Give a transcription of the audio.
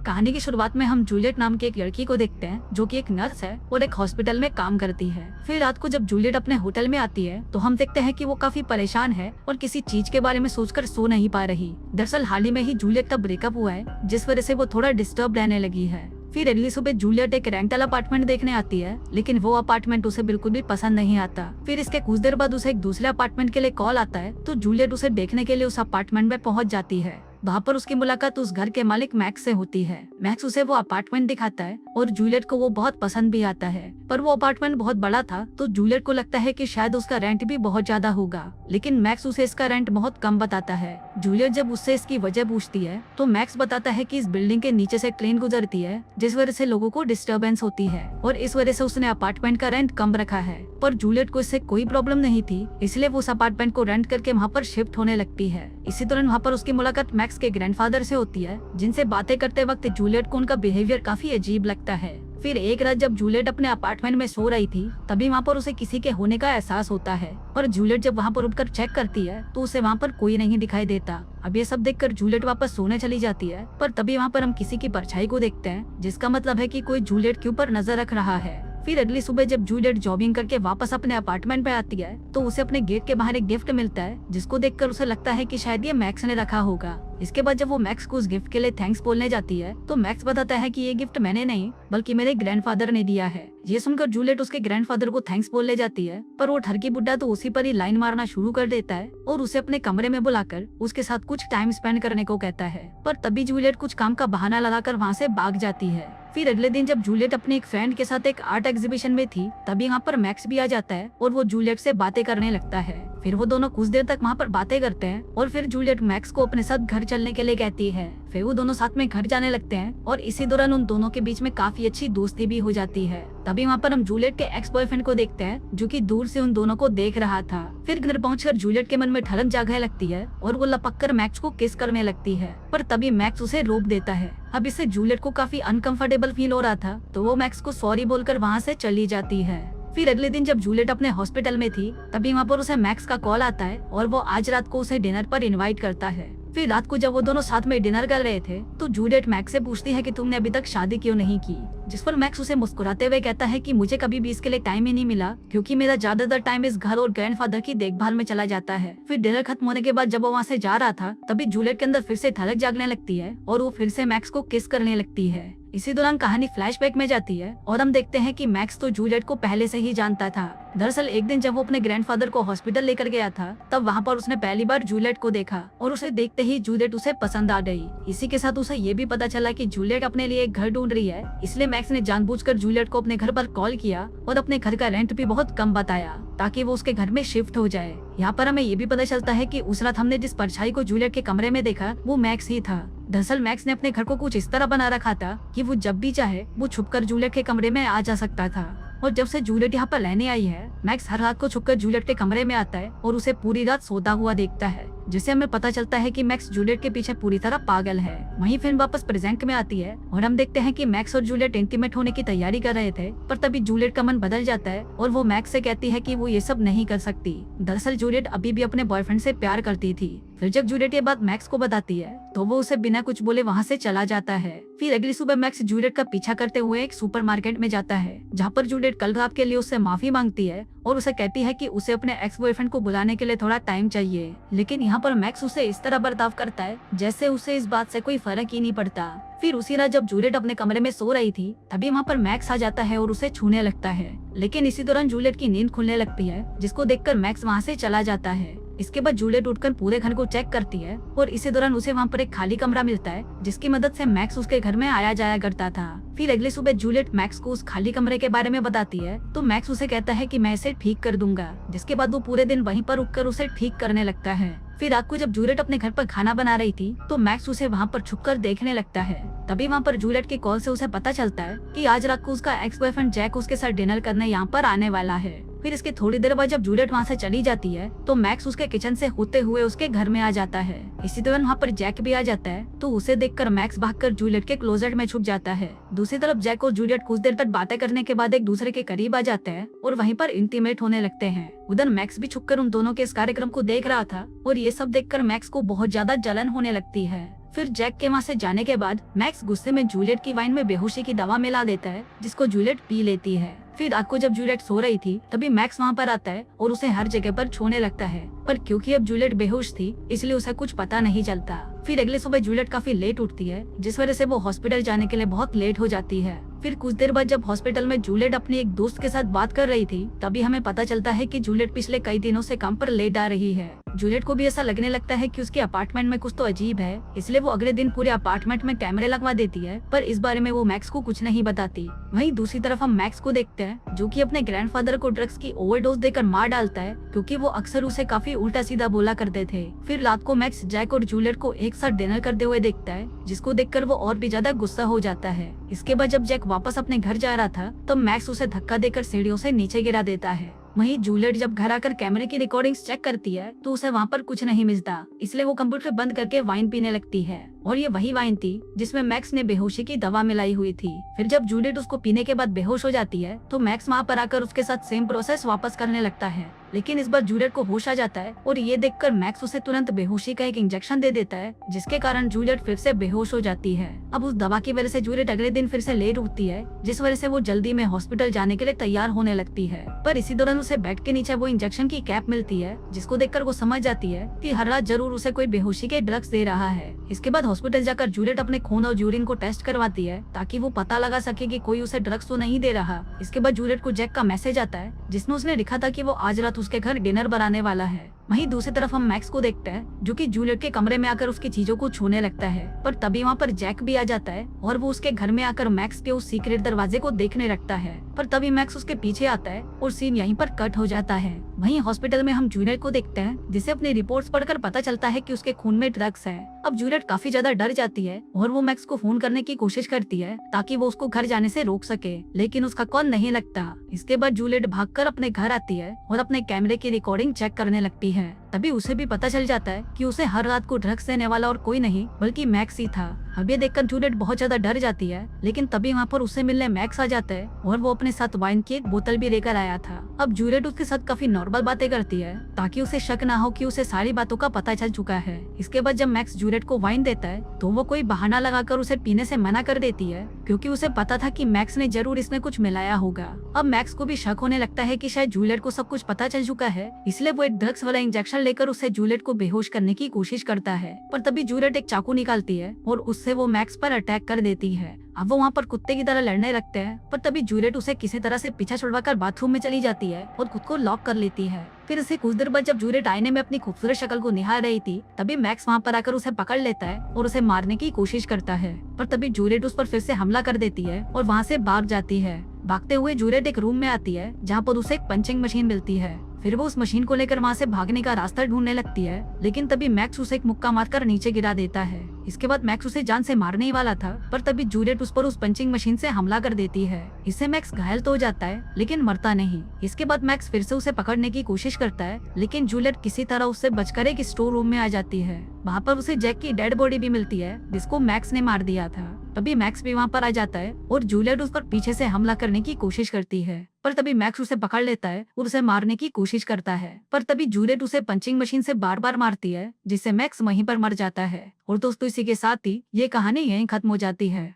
कहानी की शुरुआत में हम जूलियट नाम की एक लड़की को देखते हैं जो कि एक नर्स है और एक हॉस्पिटल में काम करती है। फिर रात को जब जूलियट अपने होटल में आती है तो हम देखते हैं कि वो काफी परेशान है और किसी चीज के बारे में सोचकर सो नहीं पा रही। दरअसल हाल ही में ही जूलियट का ब्रेकअप हुआ है जिस वजह से वो थोड़ा डिस्टर्ब रहने लगी है। फिर अगली सुबह जूलियट एक रेंटल अपार्टमेंट देखने आती है लेकिन वो अपार्टमेंट उसे बिल्कुल भी पसंद नहीं आता। फिर इसके कुछ देर बाद उसे एक दूसरे अपार्टमेंट के लिए कॉल आता है तो जूलियट उसे देखने के लिए उस अपार्टमेंट में पहुंच जाती है। वहाँ पर उसकी मुलाकात उस घर के मालिक मैक्स से होती है। मैक्स उसे वो अपार्टमेंट दिखाता है और जूलियट को वो बहुत पसंद भी आता है, पर वो अपार्टमेंट बहुत बड़ा था तो जूलियट को लगता है कि शायद उसका रेंट भी बहुत ज्यादा होगा, लेकिन मैक्स उसे इसका रेंट बहुत कम बताता है। जूलियट जब उससे इसकी वजह पूछती है तो मैक्स बताता है कि इस बिल्डिंग के नीचे से ट्रेन गुजरती है जिस वजह से लोगों को डिस्टर्बेंस होती है और इस वजह से उसने अपार्टमेंट का रेंट कम रखा है। पर जूलियट को इससे कोई प्रॉब्लम नहीं थी, इसलिए वो उस अपार्टमेंट को रेंट करके वहाँ पर शिफ्ट होने लगती है। इसी दौरान वहाँ पर उसकी मुलाकात मैक्स के ग्रैंडफादर से होती है जिनसे बातें करते वक्त जूलियट को उनका बिहेवियर काफी अजीब लगता है। फिर एक रात जब जूलियट अपने अपार्टमेंट में सो रही थी तभी वहाँ पर उसे किसी के होने का एहसास होता है और जूलियट जब वहाँ पर उठकर चेक करती है तो उसे वहाँ पर कोई नहीं दिखाई देता। अब ये सब देखकर जूलियट वापस सोने चली जाती है, पर तभी वहाँ पर हम किसी की परछाई को देखते हैं जिसका मतलब है कि कोई जूलियट के ऊपर नजर रख रहा है। फिर अगली सुबह जब जूलियट जॉगिंग करके वापस अपने अपार्टमेंट में आती है तो उसे अपने गेट के बाहर एक गिफ्ट मिलता है जिसको देखकर उसे लगता है कि शायद ये मैक्स ने रखा होगा। इसके बाद जब वो मैक्स को उस गिफ्ट के लिए थैंक्स बोलने जाती है तो मैक्स बताता है कि ये गिफ्ट मैंने नहीं बल्कि मेरे ग्रैंडफादर ने दिया है। ये सुनकर जूलियट उसके ग्रैंडफादर को थैंक्स बोलने जाती है, पर वो ठरकी बुड्ढा तो उसी पर ही लाइन मारना शुरू कर देता है और उसे अपने कमरे में बुलाकर उसके साथ कुछ टाइम स्पेंड करने को कहता है। पर तभी जूलियट कुछ काम का बहाना लगाकर वहाँ से भाग जाती है। फिर अगले दिन जब जूलियट अपने एक फ्रेंड के साथ एक आर्ट एग्जीबिशन में थी तभी वहाँ पर मैक्स भी आ जाता है और वो जूलियट से बातें करने लगता है। फिर वो दोनों कुछ देर तक वहाँ पर बातें करते हैं और फिर जूलियट मैक्स को अपने साथ घर चलने के लिए कहती है। फिर वो दोनों साथ में घर जाने लगते हैं और इसी दौरान उन दोनों के बीच में काफी अच्छी दोस्ती भी हो जाती है। तभी वहाँ पर हम जूलियट के एक्स बॉयफ्रेंड को देखते हैं जो कि दूर से उन दोनों को देख रहा था। फिर घर पहुंचकर जूलियट के मन में ठड़क जागने लगती है और वो लपक कर मैक्स को किस करने लगती है, पर तभी मैक्स उसे रोक देता है। अब इससे जूलियट को काफी अनकंफर्टेबल फील हो रहा था तो वो मैक्स को सॉरी बोलकर वहाँ से चली जाती है। फिर अगले दिन जब जूलियट अपने हॉस्पिटल में थी तभी वहाँ पर उसे मैक्स का कॉल आता है और वो आज रात को उसे डिनर पर इनवाइट करता है। फिर रात को जब वो दोनों साथ में डिनर कर रहे थे तो जूलियट मैक्स से पूछती है कि तुमने अभी तक शादी क्यों नहीं की, जिस पर मैक्स उसे मुस्कुराते हुए कहता है कि मुझे कभी भी इसके लिए टाइम ही नहीं मिला क्योंकि मेरा ज्यादातर टाइम इस घर और ग्रैंडफादर की देखभाल में चला जाता है। फिर डिनर खत्म होने के बाद जब वो वहाँ से जा रहा था तभी जूलियट के अंदर फिर से ठलक जागने लगती है और वो फिर से मैक्स को किस करने लगती है। इसी दौरान कहानी फ्लैशबैक में जाती है और हम देखते हैं कि मैक्स तो जूलियट को पहले से ही जानता था। दरअसल एक दिन जब वो अपने ग्रैंडफादर को हॉस्पिटल लेकर गया था तब वहाँ पर उसने पहली बार जूलियट को देखा और उसे देखते ही जूलियट उसे पसंद आ गई। इसी के साथ उसे ये भी पता चला कि जूलियट अपने लिए एक घर ढूंढ रही है, इसलिए मैक्स ने जानबूझकर जूलियट को अपने घर पर कॉल किया और अपने घर का रेंट भी बहुत कम बताया ताकि वो उसके घर में शिफ्ट हो जाए। यहाँ पर हमें ये भी पता चलता है कि उस रात हमने जिस परछाई को जूलियट के कमरे में देखा वो मैक्स ही था। दरअसल मैक्स ने अपने घर को कुछ इस तरह बना रखा था कि वो जब भी चाहे वो छुपकर जूलियट के कमरे में आ जा सकता था, और जब से जूलियट यहाँ पर रहने आई है मैक्स हर रात को छुपकर जूलियट के कमरे में आता है और उसे पूरी रात सोता हुआ देखता है, जिससे हमें पता चलता है कि मैक्स जूलियट के पीछे पूरी तरह पागल है। वहीं फिल्म वापस प्रेजेंट में आती है और हम देखते हैं कि मैक्स और जूलियट इंटीमेट होने की तैयारी कर रहे थे, पर तभी जूलियट का मन बदल जाता है और वो मैक्स से कहती है कि वो ये सब नहीं कर सकती। दरअसल जूलियट अभी भी अपने बॉयफ्रेंड से प्यार करती थी। फिर जब जूलियट ये बात मैक्स को बताती है तो वो उसे बिना कुछ बोले वहाँ से चला जाता है। फिर अगली सुबह मैक्स जूलियट का पीछा करते हुए एक सुपरमार्केट में जाता है जहाँ पर जूलियट कल रात के लिए उससे माफी मांगती है और उसे कहती है कि उसे अपने एक्स बॉयफ्रेंड को बुलाने के लिए थोड़ा टाइम चाहिए, लेकिन यहाँ पर मैक्स उसे इस तरह बर्ताव करता है जैसे उसे इस बात से कोई फर्क ही नहीं पड़ता। फिर उसी रात जब जूलियट अपने कमरे में सो रही थी तभी वहाँ पर मैक्स आ जाता है और उसे छूने लगता है, लेकिन इसी दौरान जूलियट की नींद खुलने लगती है जिसको देखकर मैक्स वहाँ से चला जाता है। इसके बाद जूलियट उठकर पूरे घर को चेक करती है और इसी दौरान उसे वहाँ पर एक खाली कमरा मिलता है जिसकी मदद से मैक्स उसके घर में आया जाया करता था। फिर अगली सुबह जूलियट मैक्स को उस खाली कमरे के बारे में बताती है तो मैक्स उसे कहता है कि मैं इसे ठीक कर दूंगा, जिसके बाद वो पूरे दिन वहीं पर रुककर उसे ठीक करने लगता है। फिर रात को जब जूलियट अपने घर पर खाना बना रही थी तो मैक्स उसे वहाँ पर छुपकर देखने लगता है। तभी वहाँ पर जूलियट के कॉल से उसे पता चलता है कि आज रात को उसका एक्स बॉयफ्रेंड जैक उसके साथ डिनर करने यहाँ पर आने वाला है। फिर इसके थोड़ी देर बाद जब जूलियट वहाँ से चली जाती है तो मैक्स उसके किचन से होते हुए उसके घर में आ जाता है। इसी दौरान वहाँ पर जैक भी आ जाता है तो उसे देखकर मैक्स भागकर जूलियट के क्लोजेट में छुप जाता है। दूसरी तरफ जैक और जूलियट कुछ देर तक बातें करने के बाद एक दूसरे के करीब आ जाते हैं और वहीं पर इंटीमेट होने लगते हैं। उधर मैक्स भी छुपकर उन दोनों के इस कार्यक्रम को देख रहा था और ये सब देखकर मैक्स को बहुत ज्यादा जलन होने लगती है। फिर जैक के वहाँ से जाने के बाद मैक्स गुस्से में जूलियट की वाइन में बेहोशी की दवा मिला देता है, जिसको जूलियट पी लेती है। फिर रात को जब जूलियट सो रही थी तभी मैक्स वहाँ पर आता है और उसे हर जगह पर छूने लगता है, पर क्योंकि अब जूलियट बेहोश थी इसलिए उसे कुछ पता नहीं चलता। फिर अगले सुबह जूलियट काफी लेट उठती है, जिस वजह से वो हॉस्पिटल जाने के लिए बहुत लेट हो जाती है। फिर कुछ देर बाद जब हॉस्पिटल में जूलियट अपने एक दोस्त के साथ बात कर रही थी तभी हमें पता चलता है कि जूलियट पिछले कई दिनों से काम पर लेट आ रही है। जूलियट को भी ऐसा लगने लगता है कि उसके अपार्टमेंट में कुछ तो अजीब है, इसलिए वो अगले दिन पूरे अपार्टमेंट में कैमरे लगवा देती है, पर इस बारे में वो मैक्स को कुछ नहीं बताती। वहीं दूसरी तरफ हम मैक्स को देखते हैं जो कि अपने ग्रैंडफादर को ड्रग्स की ओवरडोज देकर मार डालता है, क्योंकि वो अक्सर उसे काफी उल्टा सीधा बोला करते थे। फिर रात को मैक्स जैक और जूलियट को एक साथ डिनर करते हुए देखता है, जिसको देखकर वो और भी ज्यादा गुस्सा हो जाता है। इसके बाद जब जैक वापस अपने घर जा रहा था तब मैक्स उसे धक्का देकर सीढ़ियों से नीचे गिरा देता है। वहीं जूलियट जब घर आकर कैमरे की रिकॉर्डिंग्स चेक करती है तो उसे वहाँ पर कुछ नहीं मिलता, इसलिए वो कंप्यूटर बंद करके वाइन पीने लगती है, और ये वही वाइन थी जिसमें मैक्स ने बेहोशी की दवा मिलाई हुई थी। फिर जब जूलियट उसको पीने के बाद बेहोश हो जाती है तो मैक्स वहाँ पर आकर उसके साथ सेम प्रोसेस वापस करने लगता है, लेकिन इस बार जूलियट को होश आ जाता है और ये देखकर मैक्स उसे तुरंत बेहोशी का एक इंजेक्शन दे देता है, जिसके कारण जूलियट फिर से बेहोश हो जाती है। अब उस दवा की वजह से जूलियट अगले दिन फिर से लेट उठती है, जिस वजह से वो जल्दी में हॉस्पिटल जाने के लिए तैयार होने लगती है। पर इसी दौरान उसे बेड के नीचे वो इंजेक्शन की कैप मिलती है, जिसको देखकर वो समझ जाती है कि हर रात जरूर उसे कोई बेहोशी के ड्रग्स दे रहा है। इसके बाद हॉस्पिटल जाकर जूलियट अपने खून और यूरिन को टेस्ट करवाती है ताकि वो पता लगा सके कि कोई उसे ड्रग्स तो नहीं दे रहा। इसके बाद जूलियट को जैक का मैसेज आता है जिसमें उसने लिखा था कि वो आज रात उसके घर डिनर बनाने वाला है। वहीं दूसरी तरफ हम मैक्स को देखते हैं जो कि जूलियट के कमरे में आकर उसकी चीजों को छूने लगता है, पर तभी वहाँ पर जैक भी आ जाता है और वो उसके घर में आकर मैक्स के उस सीक्रेट दरवाजे को देखने लगता है, पर तभी मैक्स उसके पीछे आता है और सीन यहीं पर कट हो जाता है। वहीं हॉस्पिटल में हम जूलियट को देखते हैं जिसे अपनी रिपोर्ट्स पढ़कर पता चलता है कि उसके खून में ड्रग्स है। अब जूलियट काफी ज्यादा डर जाती है और वो मैक्स को फोन करने की कोशिश करती है ताकि वो उसको घर जाने से रोक सके, लेकिन उसका कॉल नहीं लगता। इसके बाद जूलियट भागकर अपने घर आती है और अपने कैमरे की रिकॉर्डिंग चेक करने लगती है। तभी उसे भी पता चल जाता है कि उसे हर रात को ड्रग्स देने वाला और कोई नहीं बल्कि मैक्स ही था। अब ये देखकर जूलियट बहुत ज्यादा डर जाती है, लेकिन तभी वहाँ पर उससे मिलने मैक्स आ जाता है और वो अपने साथ वाइन की एक बोतल भी लेकर आया था। अब जूलियट उसके साथ काफी नॉर्मल बातें करती है ताकि उसे शक ना हो कि उसे सारी बातों का पता चल चुका है। इसके बाद जब मैक्स जूलियट को वाइन देता है तो वो कोई बहाना लगाकर उसे पीने से मना कर देती है, क्योंकि उसे पता था कि मैक्स ने जरूर इसमें कुछ मिलाया होगा। अब मैक्स को भी शक होने लगता है कि शायद जूलियट को सब कुछ पता चल चुका है, इसलिए वो एक ड्रग्स वाला इंजेक्शन लेकर उसे जूलियट को बेहोश करने की कोशिश करता है, पर तभी जूलियट एक चाकू निकालती है और उससे वो मैक्स पर अटैक कर देती है। अब वो वहाँ पर कुत्ते की तरह लड़ने लगते हैं, पर तभी जूलियट उसे किसी तरह से पीछा छुड़वाकर बाथरूम में चली जाती है और खुद को लॉक कर लेती है। फिर उसे कुछ देर बाद जब जूलियट आईने में अपनी खूबसूरत शक्ल को निहार रही थी तभी मैक्स वहाँ पर आकर उसे पकड़ लेता है और उसे मारने की कोशिश करता है, पर तभी जूलियट उस पर फिर से हमला कर देती है और वहाँ से भाग जाती है। भागते हुए जूलियट एक रूम में आती है जहाँ पर उसे एक पंचिंग मशीन मिलती है। फिर वो उस मशीन को लेकर वहाँ से भागने का रास्ता ढूंढने लगती है, लेकिन तभी मैक्स उसे एक मुक्का मारकर नीचे गिरा देता है। इसके बाद मैक्स उसे जान से मारने ही वाला था, पर तभी जूलियट उस पर उस पंचिंग मशीन से हमला कर देती है। इससे मैक्स घायल तो हो जाता है लेकिन मरता नहीं। इसके बाद मैक्स फिर से उसे पकड़ने की कोशिश करता है, लेकिन जूलियट किसी तरह उससे बचकर एक स्टोर रूम में आ जाती है। वहाँ पर उसे जैक की डेड बॉडी भी मिलती है जिसको मैक्स ने मार दिया था। तभी मैक्स भी वहाँ पर आ जाता है और जूलियट उस पर पीछे से हमला करने की कोशिश करती है, पर तभी मैक्स उसे पकड़ लेता है और उसे मारने की कोशिश करता है, पर तभी जूलियट उसे पंचिंग मशीन से बार बार मारती है जिससे मैक्स वहीं पर मर जाता है। और दोस्तों इसी के साथ ही ये कहानी यहीं खत्म हो जाती है।